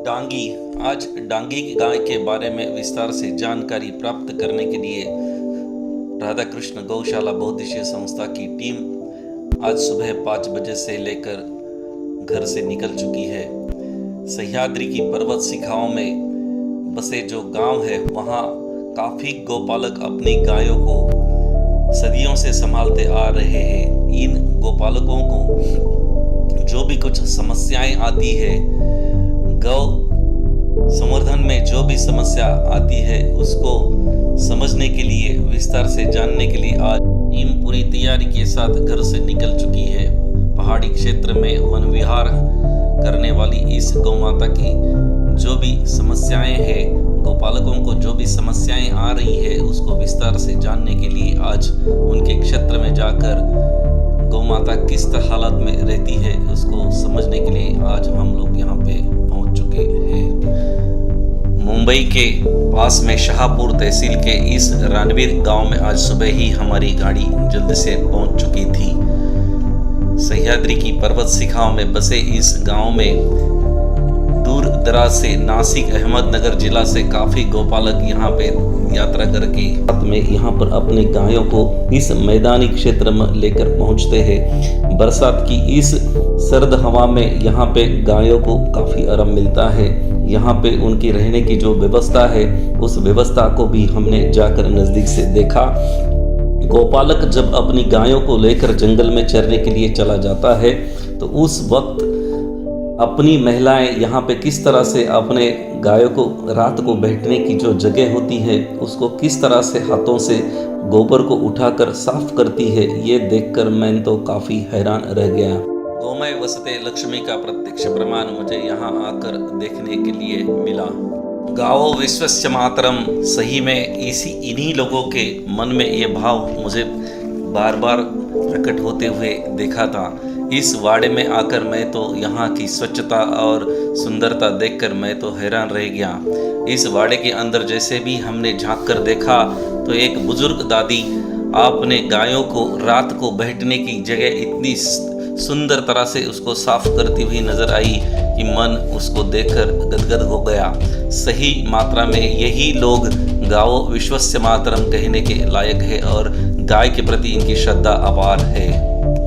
डांगी। आज डांगी गाय के बारे में विस्तार से जानकारी प्राप्त करने के लिए राधा कृष्ण गौशाला बहुउद्देशीय संस्था की टीम आज सुबह 5 बजे से लेकर घर से निकल चुकी है। सह्याद्री की पर्वत शिखाओं में बसे जो गांव है वहां काफ़ी गौपालक अपनी गायों को सदियों से संभालते आ रहे हैं। इन गौपालकों को जो भी कुछ समस्याएं आती है, गौ संवर्धन में जो भी समस्या आती है उसको समझने के लिए, विस्तार से जानने के लिए आज टीम पूरी तैयारी के साथ घर से निकल चुकी है। पहाड़ी क्षेत्र में वन विहार करने वाली इस गौ माता की जो भी समस्याएं हैं, गौपालकों को जो भी समस्याएं आ रही है उसको विस्तार से जानने के लिए आज उनके क्षेत्र में जाकर गौ माता किस हालत में रहती है उसको समझने के लिए आज हम लोग यहाँ पे पहुँच चुके हैं। मुंबई के पास में शाहपुर तहसील के इस रणवीर गांव में आज सुबह ही हमारी गाड़ी जल्दी से पहुंच चुकी थी। सह्याद्री की पर्वत शिखाओं में बसे इस गांव में दूर दराज से नासिक अहमदनगर जिला से काफ़ी गौपालक यहाँ पे यात्रा करके साथ में यहाँ पर अपने गायों को इस मैदानी क्षेत्र में लेकर पहुँचते हैं। बरसात की इस सर्द हवा में यहाँ पे गायों को काफ़ी आराम मिलता है। यहाँ पे उनकी रहने की जो व्यवस्था है उस व्यवस्था को भी हमने जाकर नज़दीक से देखा। गौपालक जब अपनी गायों को लेकर जंगल में चरने के लिए चला जाता है तो उस वक्त अपनी महिलाएं यहाँ पे किस तरह से अपने गायों को रात को बैठने की जो जगह होती है उसको किस तरह से हाथों से गोबर को उठाकर साफ करती है, ये देखकर मैं तो काफ़ी हैरान रह गया। गौमय वसते लक्ष्मी का प्रत्यक्ष प्रमाण मुझे यहाँ आकर देखने के लिए मिला। गावो विश्वस्य मातरम, सही में इन्हीं लोगों के मन में ये भाव मुझे बार बार प्रकट होते हुए देखा था। इस वाड़े में आकर मैं तो यहाँ की स्वच्छता और सुंदरता देखकर मैं तो हैरान रह गया। इस वाड़े के अंदर जैसे भी हमने झांक कर देखा तो एक बुजुर्ग दादी आपने गायों को रात को बैठने की जगह इतनी सुंदर तरह से उसको साफ करती हुई नजर आई कि मन उसको देखकर गदगद हो गया। सही मात्रा में यही लोग गावो विश्वस्य मातरम कहने के लायक है और गाय के प्रति इनकी श्रद्धा अपार है।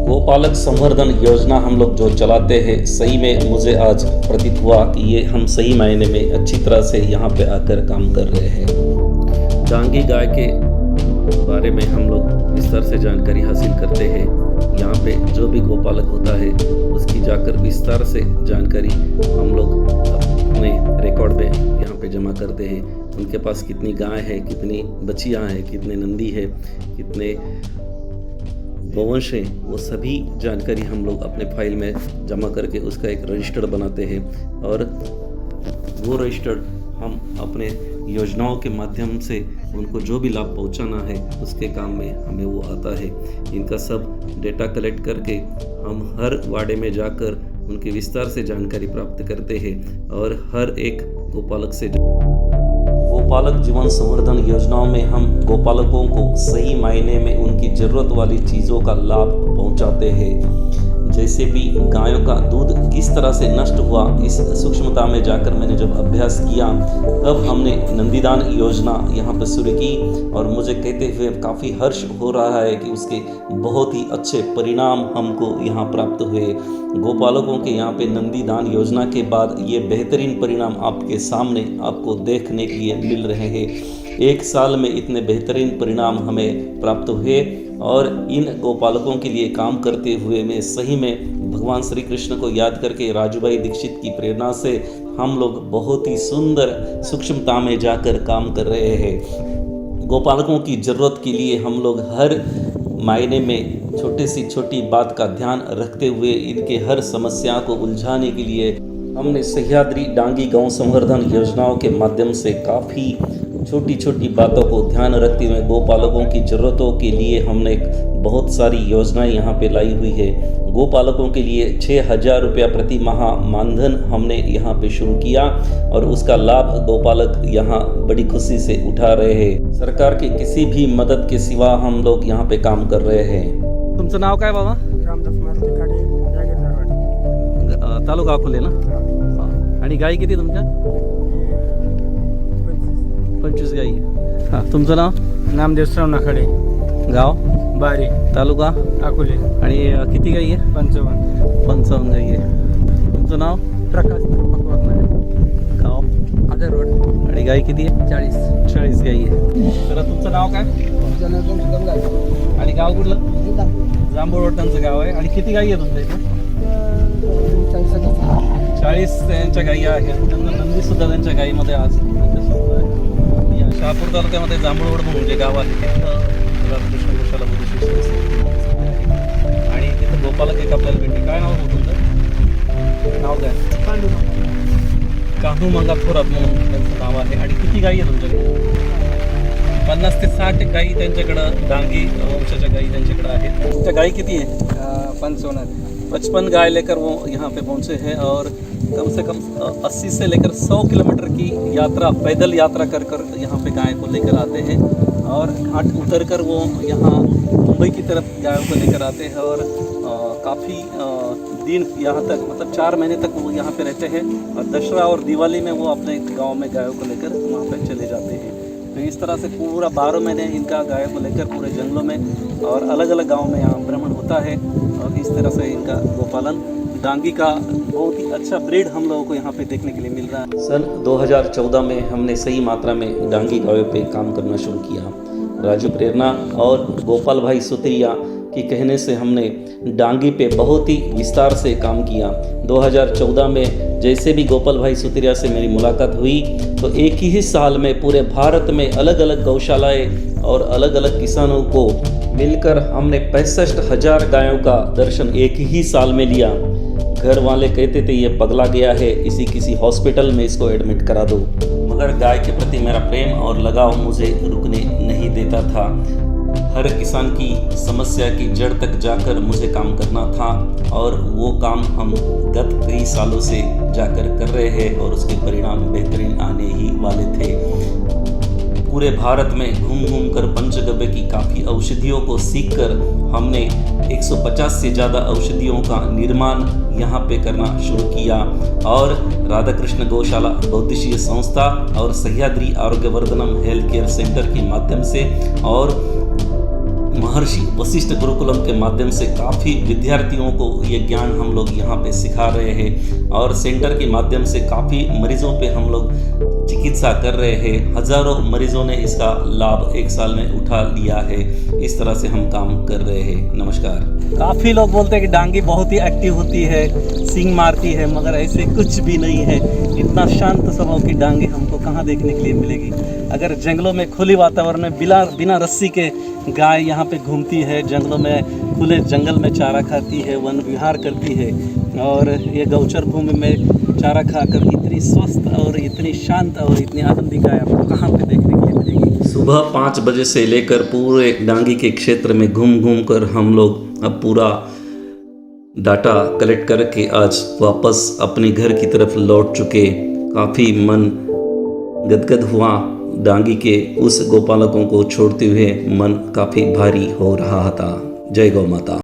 गौपालक संवर्धन योजना हम लोग जो चलाते हैं, सही में मुझे आज प्रतीत हुआ कि ये हम सही मायने में अच्छी तरह से यहाँ पे आकर काम कर रहे हैं। डांगी गाय के बारे में हम लोग विस्तार से जानकारी हासिल करते हैं। यहाँ पे जो भी गौपालक होता है उसकी जाकर विस्तार से जानकारी हम लोग अपने रिकॉर्ड पे यहाँ पे जमा करते हैं। उनके पास कितनी गाय है, कितनी बच्चियाँ हैं, कितने नंदी है, कितने गोवंश है, वो सभी जानकारी हम लोग अपने फाइल में जमा करके उसका एक रजिस्टर बनाते हैं और वो रजिस्टर हम अपने योजनाओं के माध्यम से उनको जो भी लाभ पहुंचाना है उसके काम में हमें वो आता है। इनका सब डेटा कलेक्ट करके हम हर वाड़े में जाकर उनके विस्तार से जानकारी प्राप्त करते हैं और हर एक गौपालक से गौपालक जीवन संवर्धन योजनाओं में हम गौपालकों को सही मायने में उनकी ज़रूरत वाली चीज़ों का लाभ पहुंचाते हैं। जैसे भी गायों का दूध किस तरह से नष्ट हुआ, इस सूक्ष्मता में जाकर मैंने जब अभ्यास किया तब हमने नंदीदान योजना यहाँ पर शुरू की और मुझे कहते हुए काफ़ी हर्ष हो रहा है कि उसके बहुत ही अच्छे परिणाम हमको यहाँ प्राप्त हुए। गौपालकों के यहाँ पे नंदीदान योजना के बाद ये बेहतरीन परिणाम आपके सामने आपको देखने के लिए मिल रहे हैं। 1 साल में इतने बेहतरीन परिणाम हमें प्राप्त हुए और इन गौपालकों के लिए काम करते हुए मैं सही में भगवान श्री कृष्ण को याद करके राजूभाई दीक्षित की प्रेरणा से हम लोग बहुत ही सुंदर सूक्ष्मता में जाकर काम कर रहे हैं। गौपालकों की ज़रूरत के लिए हम लोग हर मायने में छोटी सी छोटी बात का ध्यान रखते हुए इनके हर समस्या को उलझाने के लिए हमने सह्याद्री डांगी गौ संवर्धन योजनाओं के माध्यम से काफ़ी छोटी छोटी बातों को ध्यान रखते हुए गौपालकों की ज़रूरतों के लिए हमने बहुत सारी योजनाएं यहाँ पे लाई हुई है। गौपालकों के लिए 6,000 रुपया प्रति माह मानधन हमने यहाँ पे शुरू किया और उसका लाभ गौपालक यहाँ बड़ी खुशी से उठा रहे हैं। सरकार की किसी भी मदद के सिवा हम लोग यहाँ पे काम कर रहे हैं। तुमचं नाव काय बाबा? रामदास मारुती खाडे, जागीर दरवाड. तालुका अकोले ना? आणि आणि गाई किती तुमच्या? 25 गाई आहे. हां, तुमचं नाव? नामदेव श्रवणाखडे, गाव? बारी, तालुका? अकोले. आणि किती गाई आहे? 55 गाई आहे. तुमचं नाव? प्रकाश गाव? रोड. आणि गाई किती आहे? 40 गाई आहे. तर तुमचं नाव काय आणि गाव कुठलं? जांभूळ त्यांचं गाव आहे. आणि किती गाई आहे तुमच्या इथे? 40 त्यांच्या गाई आहेत. त्यांना नंदी सुद्धा त्यांच्या गाईमध्ये आज त्यांच्यासोबत आहे. या शहापूर तालुक्यामध्ये जांभूळवड म्हणून जे गाव आहे तिथं राधाकृष्ण गोशाला बुद्धिस्ट संस्था आहे. आणि तिथं गोपालक एक आपल्याला भेटले. काय नाव होतं तुमचं? नाव काय? कान्हू मंगा थोरात म्हणून त्यांचं नाव आहे. आणि किती गाई आहे तुमच्याकडे? 50 ते 60 गाई त्यांच्याकडं, डांगी वंशाच्या गाई त्यांच्याकडे आहेत. तुमच्या गाई किती आहे? 55 गाय लेकर वो यहाँ पे पहुँचे हैं और कम से कम 80 से लेकर 100 किलोमीटर की यात्रा, पैदल यात्रा कर कर यहाँ पे गाय को लेकर आते हैं और घाट उतर कर वो यहाँ मुंबई की तरफ गायों को लेकर आते हैं और काफ़ी दिन यहाँ तक, मतलब 4 महीने तक वो यहाँ पे रहते हैं और दशहरा और दिवाली में वो अपने गांव में गायों को लेकर वहाँ पे चले जाते हैं. तो इस तरह से पूरा 12 महीने इनका गायों को लेकर पूरे जंगलों में और अलग अलग गाँव में यहाँ भ्रमण होता है. और इस तरह से इनका गोपालन, डांगी का बहुत ही अच्छा ब्रीड हम लोगों को यहाँ पे देखने के लिए मिल रहा है. सन 2014 में हमने सही मात्रा में डांगी गायों पे काम करना शुरू किया. राजू प्रेरणा और गोपाल भाई सुतिया के कहने से हमने डांगी पे बहुत ही विस्तार से काम किया. 2014 में जैसे भी गोपाल भाई सुतिया से मेरी मुलाकात हुई तो एक ही साल में पूरे भारत में अलग अलग गौशालाएं और अलग अलग किसानों को मिलकर हमने 65,000 गायों का दर्शन एक ही साल में लिया. घर वाले कहते थे ये पगला गया है, इसी किसी हॉस्पिटल में इसको एडमिट करा दो. मगर गाय के प्रति मेरा प्रेम और लगाव मुझे रुकने नहीं देता था. हर किसान की समस्या की जड़ तक जाकर मुझे काम करना था और वो काम हम गत कई सालों से जाकर कर रहे हैं और उसके परिणाम बेहतरीन आने ही वाले थे. पूरे भारत में घूम घूम कर पंचगव्य की काफ़ी औषधियों को सीखकर हमने 150 से ज़्यादा औषधियों का निर्माण यहाँ पे करना शुरू किया और राधाकृष्ण गौशाला बौद्धिशीय संस्था और सह्याद्री आरोग्यवर्धनम हेल्थ केयर सेंटर के माध्यम से और महर्षि वशिष्ठ गुरुकुलम के माध्यम से काफ़ी विद्यार्थियों को ये ज्ञान हम लोग यहाँ पे सिखा रहे हैं और सेंटर के माध्यम से काफ़ी मरीजों पे हम लोग चिकित्सा कर रहे हैं. हज़ारों मरीजों ने इसका लाभ एक साल में उठा लिया है. इस तरह से हम काम कर रहे हैं. नमस्कार. काफ़ी लोग बोलते हैं कि डांगी बहुत ही एक्टिव होती है, सींग मारती है, मगर ऐसे कुछ भी नहीं है. इतना शांत स्वभाव की डांगी हमको कहाँ देखने के लिए मिलेगी. अगर जंगलों में खुली वातावरण में बिना रस्सी के गाय यहाँ पे घूमती है, जंगलों में खुले जंगल में चारा खाती है, वन विहार करती है और ये गौचर भूमि में चारा खाकर इतनी स्वस्थ और इतनी शांत और इतनी आनंदी गाय आपको कहाँ पे देखने के लिए मिलेगी. सुबह 5 बजे से लेकर पूरे डांगी के क्षेत्र में घूम घूम कर हम लोग अब पूरा डाटा कलेक्ट करके आज वापस अपने घर की तरफ लौट चुके. काफ़ी मन गदगद हुआ. डांगी के उस गोपालकों को छोड़ते हुए मन काफ़ी भारी हो रहा था. जय गौ माता.